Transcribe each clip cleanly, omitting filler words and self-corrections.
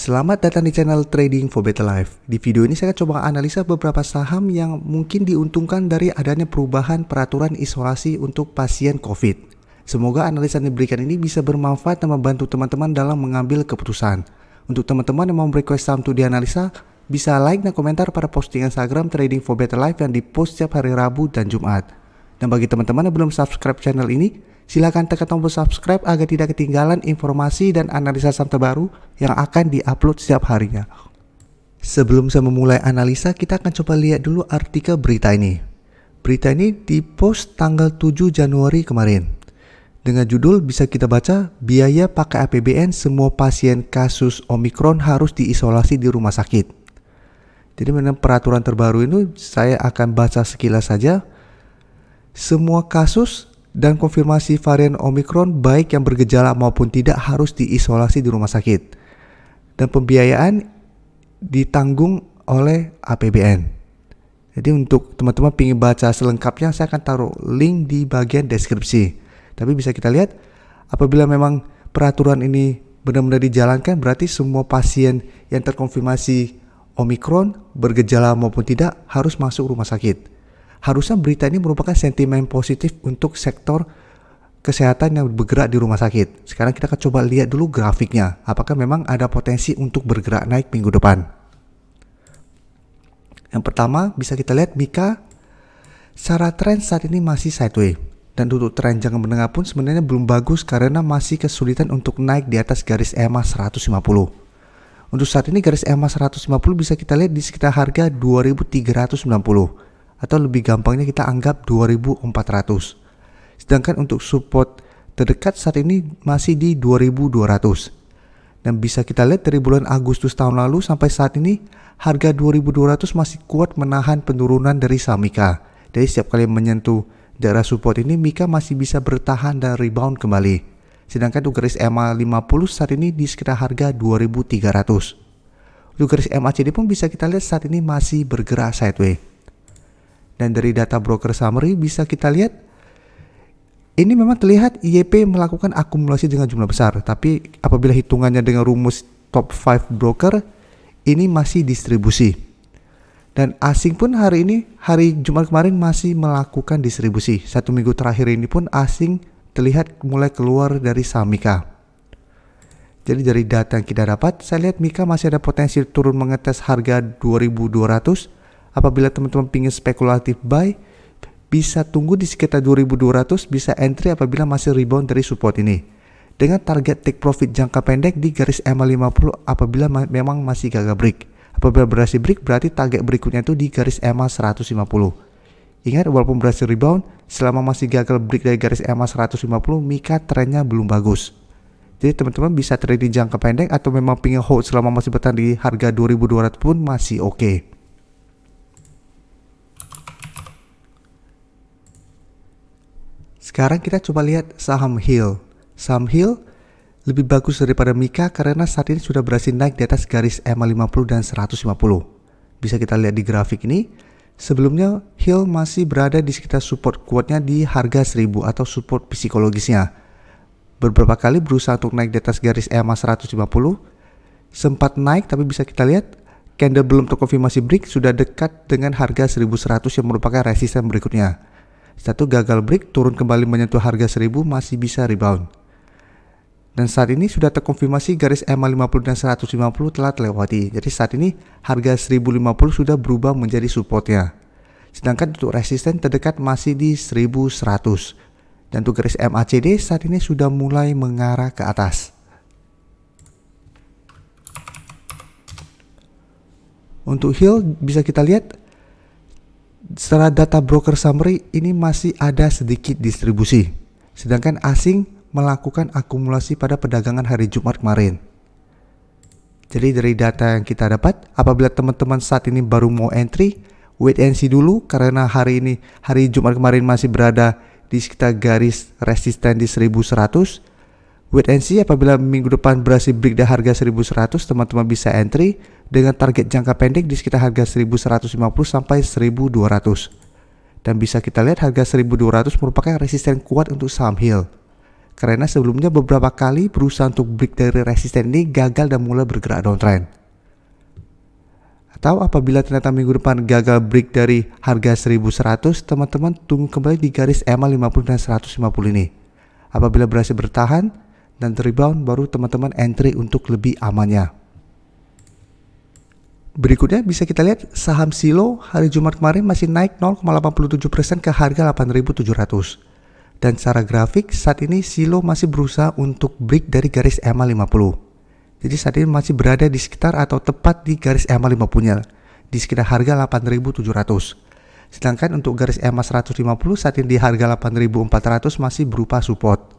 Selamat datang di channel Trading for Better Life. Di video ini saya akan coba analisa beberapa saham yang mungkin diuntungkan dari adanya perubahan peraturan isolasi untuk pasien COVID. Semoga analisa yang diberikan ini bisa bermanfaat dan membantu teman-teman dalam mengambil keputusan. Untuk teman-teman yang mau request saham untuk dianalisa, bisa like dan komentar pada postingan Instagram Trading for Better Life yang dipost setiap hari Rabu dan Jumat. Dan bagi teman-teman yang belum subscribe channel ini, silakan tekan tombol subscribe agar tidak ketinggalan informasi dan analisa saham terbaru yang akan diupload setiap harinya. Sebelum saya memulai analisa, kita akan coba lihat dulu artikel berita ini. Berita ini dipost tanggal 7 Januari kemarin. Dengan judul bisa kita baca, biaya pakai APBN semua pasien kasus Omikron harus diisolasi di rumah sakit. Jadi mengenai peraturan terbaru ini saya akan baca sekilas saja. Semua kasus dan konfirmasi varian Omikron baik yang bergejala maupun tidak harus diisolasi di rumah sakit. Dan pembiayaan ditanggung oleh APBN. Jadi untuk teman-teman ingin baca selengkapnya, saya akan taruh link di bagian deskripsi. Tapi bisa kita lihat, apabila memang peraturan ini benar-benar dijalankan, berarti semua pasien yang terkonfirmasi Omikron bergejala maupun tidak harus masuk rumah sakit. Harusnya berita ini merupakan sentimen positif untuk sektor kesehatan yang bergerak di rumah sakit. Sekarang kita akan coba lihat dulu grafiknya. Apakah memang ada potensi untuk bergerak naik minggu depan? Yang pertama bisa kita lihat Mika secara tren saat ini masih sideways. Dan untuk tren jangka menengah pun sebenarnya belum bagus karena masih kesulitan untuk naik di atas garis EMA 150. Untuk saat ini garis EMA 150 bisa kita lihat di sekitar harga 2390. Atau lebih gampangnya kita anggap 2400. Sedangkan untuk support terdekat saat ini masih di 2200. Dan bisa kita lihat dari bulan Agustus tahun lalu sampai saat ini harga 2200 masih kuat menahan penurunan dari saham Mika. Jadi setiap kali menyentuh daerah support ini Mika masih bisa bertahan dan rebound kembali. Sedangkan untuk garis EMA 50 saat ini di sekitar harga 2300. Untuk garis MACD pun bisa kita lihat saat ini masih bergerak sideways. Dan dari data broker summary bisa kita lihat ini memang terlihat IYP melakukan akumulasi dengan jumlah besar, tapi apabila hitungannya dengan rumus top 5 broker ini masih distribusi. Dan asing pun hari Jumat kemarin masih melakukan distribusi. Satu minggu terakhir ini pun asing terlihat mulai keluar dari saham Mika. Jadi dari data yang kita dapat, saya lihat Mika masih ada potensi turun mengetes harga 2200. Apabila teman-teman ingin spekulatif buy, bisa tunggu di sekitar 2200, bisa entry apabila masih rebound dari support ini. Dengan target take profit jangka pendek di garis EMA 50 apabila memang masih gagal break. Apabila berhasil break, berarti target berikutnya itu di garis EMA 150. Ingat, walaupun berhasil rebound, selama masih gagal break dari garis EMA 150, Mika trennya belum bagus. Jadi teman-teman bisa trade di jangka pendek atau memang ingin hold selama masih bertahan di harga 2200 pun masih oke. Sekarang kita coba lihat saham Hill. Saham Hill lebih bagus daripada Mika karena saat ini sudah berhasil naik di atas garis EMA 50 dan 150. Bisa kita lihat di grafik ini. Sebelumnya Hill masih berada di sekitar support kuatnya di harga 1000 atau support psikologisnya. Beberapa kali berusaha untuk naik di atas garis EMA 150. Sempat naik tapi bisa kita lihat candle belum terkonfirmasi break sudah dekat dengan harga 1100 yang merupakan resisten berikutnya. Satu gagal break, turun kembali menyentuh harga 1000 masih bisa rebound. Dan saat ini sudah terkonfirmasi garis EMA 50 dan 150 telah terlewati. Jadi saat ini harga 1050 sudah berubah menjadi supportnya. Sedangkan untuk resisten terdekat masih di 1100. Dan untuk garis MACD saat ini sudah mulai mengarah ke atas. Untuk Hill bisa kita lihat secara data broker summary ini masih ada sedikit distribusi. Sedangkan asing melakukan akumulasi pada perdagangan hari Jumat kemarin. Jadi dari data yang kita dapat, apabila teman-teman saat ini baru mau entry, wait and see dulu karena hari Jumat kemarin masih berada di sekitar garis resisten di 1100. Wait and see apabila minggu depan berhasil break di harga 1100, teman-teman bisa entry dengan target jangka pendek di sekitar harga 1150 sampai 1200. Dan bisa kita lihat harga 1200 merupakan resisten kuat untuk saham Hill. Karena sebelumnya beberapa kali berusaha untuk break dari resisten ini gagal dan mulai bergerak downtrend. Atau apabila ternyata minggu depan gagal break dari harga 1100, teman-teman tunggu kembali di garis EMA 50 dan 150 ini. Apabila berhasil bertahan dan rebound, baru teman-teman entry untuk lebih amannya. Berikutnya bisa kita lihat saham Silo hari Jumat kemarin masih naik 0,87% ke harga 8.700. Dan secara grafik saat ini Silo masih berusaha untuk break dari garis EMA 50. Jadi saat ini masih berada di sekitar atau tepat di garis EMA 50-nya, di sekitar harga 8.700. Sedangkan untuk garis EMA 150 saat ini di harga 8.400 masih berupa support.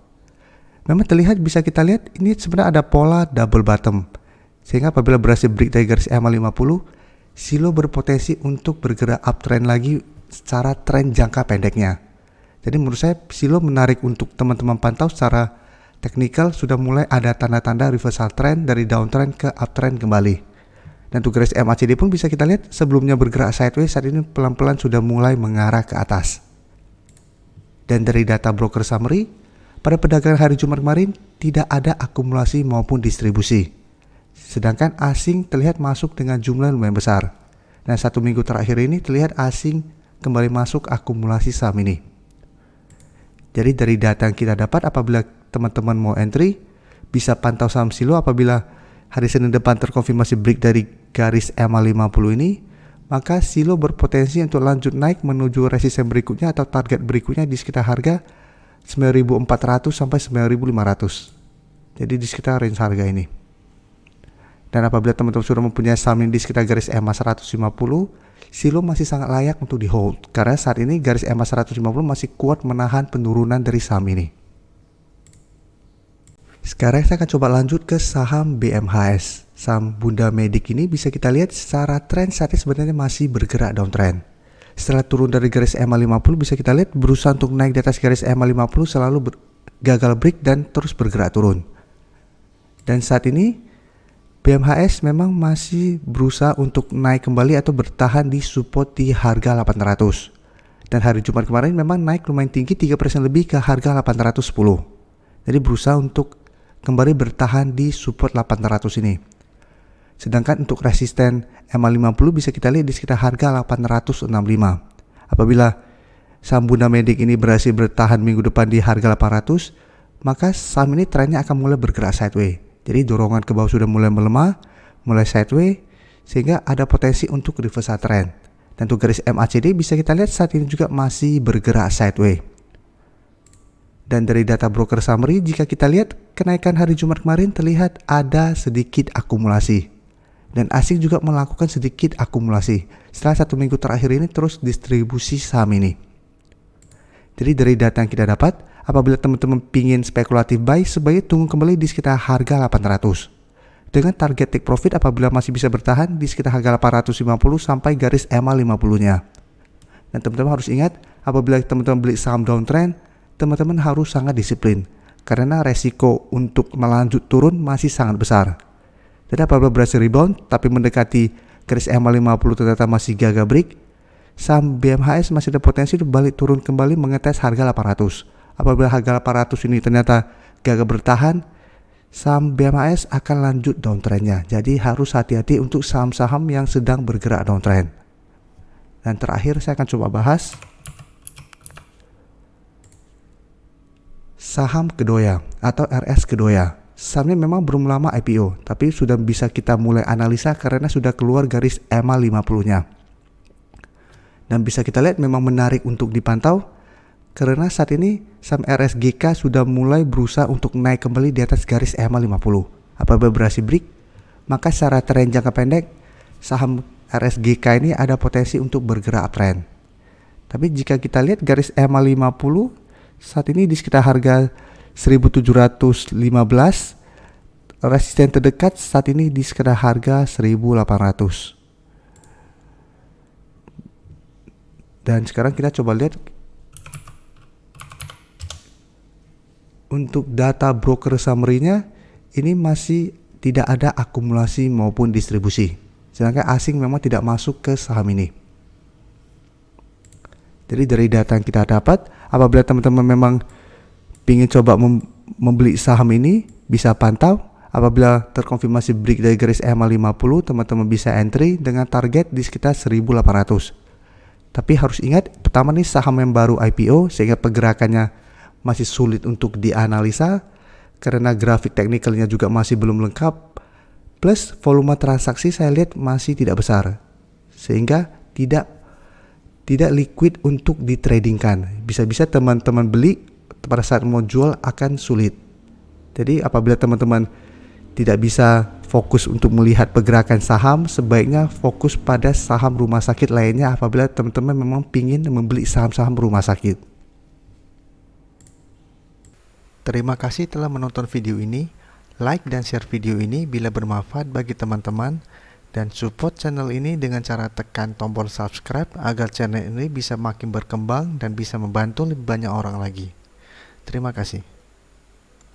Memang terlihat, bisa kita lihat ini sebenarnya ada pola double bottom. Sehingga apabila berhasil break dari garis EMA 50, Silo berpotensi untuk bergerak uptrend lagi secara tren jangka pendeknya. Jadi menurut saya Silo menarik untuk teman-teman pantau secara teknikal, sudah mulai ada tanda-tanda reversal trend dari downtrend ke uptrend kembali. Dan untuk garis MACD pun bisa kita lihat sebelumnya bergerak sideways, saat ini pelan-pelan sudah mulai mengarah ke atas. Dan dari data broker summary, pada perdagangan hari Jumat kemarin tidak ada akumulasi maupun distribusi. Sedangkan asing terlihat masuk dengan jumlah lumayan besar. Dan 1 minggu terakhir ini terlihat asing kembali masuk akumulasi saham ini. Jadi dari data yang kita dapat, apabila teman-teman mau entry, bisa pantau saham Silo apabila hari Senin depan terkonfirmasi break dari garis EMA 50 ini, maka Silo berpotensi untuk lanjut naik menuju resisten berikutnya atau target berikutnya di sekitar harga 9.400 sampai 9.500. Jadi di sekitar range harga ini. Dan apabila teman-teman sudah mempunyai saham di sekitar garis EMA 150, Silo masih sangat layak untuk di hold karena saat ini garis EMA 150 masih kuat menahan penurunan dari saham ini. Sekarang saya akan coba lanjut ke saham BMHS. Saham Bunda Medik ini bisa kita lihat secara tren saat ini sebenarnya masih bergerak downtrend. Setelah turun dari garis EMA 50, bisa kita lihat berusaha untuk naik di atas garis EMA 50 selalu gagal break dan terus bergerak turun. Dan saat ini BMHS memang masih berusaha untuk naik kembali atau bertahan di support di harga 800. Dan hari Jumat kemarin memang naik lumayan tinggi 3% lebih ke harga 810. Jadi berusaha untuk kembali bertahan di support 800 ini. Sedangkan untuk resisten EMA 50 bisa kita lihat di sekitar harga 865. Apabila saham Bunda Medik ini berhasil bertahan minggu depan di harga 800, maka saham ini trennya akan mulai bergerak sideways. Jadi dorongan ke bawah sudah mulai melemah, mulai sideways, sehingga ada potensi untuk reversal trend. Dan untuk garis MACD bisa kita lihat saat ini juga masih bergerak sideways. Dan dari data broker summary, jika kita lihat kenaikan hari Jumat kemarin terlihat ada sedikit akumulasi. Dan asing juga melakukan sedikit akumulasi. Setelah 1 minggu terakhir ini terus distribusi saham ini. Jadi dari data yang kita dapat, apabila teman-teman pingin spekulatif buy, sebaiknya tunggu kembali di sekitar harga 800. Dengan target take profit apabila masih bisa bertahan di sekitar harga 850 sampai garis EMA 50-nya. Dan teman-teman harus ingat, apabila teman-teman beli saham downtrend, teman-teman harus sangat disiplin. Karena resiko untuk melanjut turun masih sangat besar. Jadi apabila berhasil rebound, tapi mendekati garis EMA 50 ternyata masih gagal break, saham BMHS masih ada potensi untuk balik turun kembali mengetes harga 800. Apabila harga 800 ini ternyata gagal bertahan, saham BMHS akan lanjut downtrendnya. Jadi harus hati-hati untuk saham-saham yang sedang bergerak downtrend. Dan terakhir saya akan coba bahas saham Kedoya atau RS Kedoya. Sahamnya memang belum lama IPO, tapi sudah bisa kita mulai analisa karena sudah keluar garis EMA 50-nya. Dan bisa kita lihat memang menarik untuk dipantau karena saat ini saham RSGK sudah mulai berusaha untuk naik kembali di atas garis EMA 50. Apabila berhasil break, maka secara tren jangka pendek saham RSGK ini ada potensi untuk bergerak uptrend. Tapi jika kita lihat garis EMA 50 saat ini di sekitar harga 1715, resisten terdekat saat ini di sekitar harga 1800. Dan sekarang kita coba lihat untuk data broker summary-nya, ini masih tidak ada akumulasi maupun distribusi. Sedangkan asing memang tidak masuk ke saham ini. Jadi dari data yang kita dapat, apabila teman-teman memang ingin coba membeli saham ini bisa pantau. Apabila terkonfirmasi break dari garis EMA 50, teman-teman bisa entry dengan target di sekitar 1800. Tapi harus ingat, pertama nih saham yang baru IPO sehingga pergerakannya masih sulit untuk dianalisa karena grafik teknikalnya juga masih belum lengkap. Plus volume transaksi saya lihat masih tidak besar. Sehingga tidak liquid untuk ditradingkan. Bisa-bisa teman-teman beli pada saat mau jual akan sulit. Jadi apabila teman-teman tidak bisa fokus untuk melihat pergerakan saham, sebaiknya fokus pada saham rumah sakit lainnya apabila teman-teman memang ingin membeli saham-saham rumah sakit. Terima kasih telah menonton video ini. Like dan share video ini bila bermanfaat bagi teman-teman. Dan support channel ini dengan cara tekan tombol subscribe agar channel ini bisa makin berkembang dan bisa membantu lebih banyak orang lagi. Terima kasih.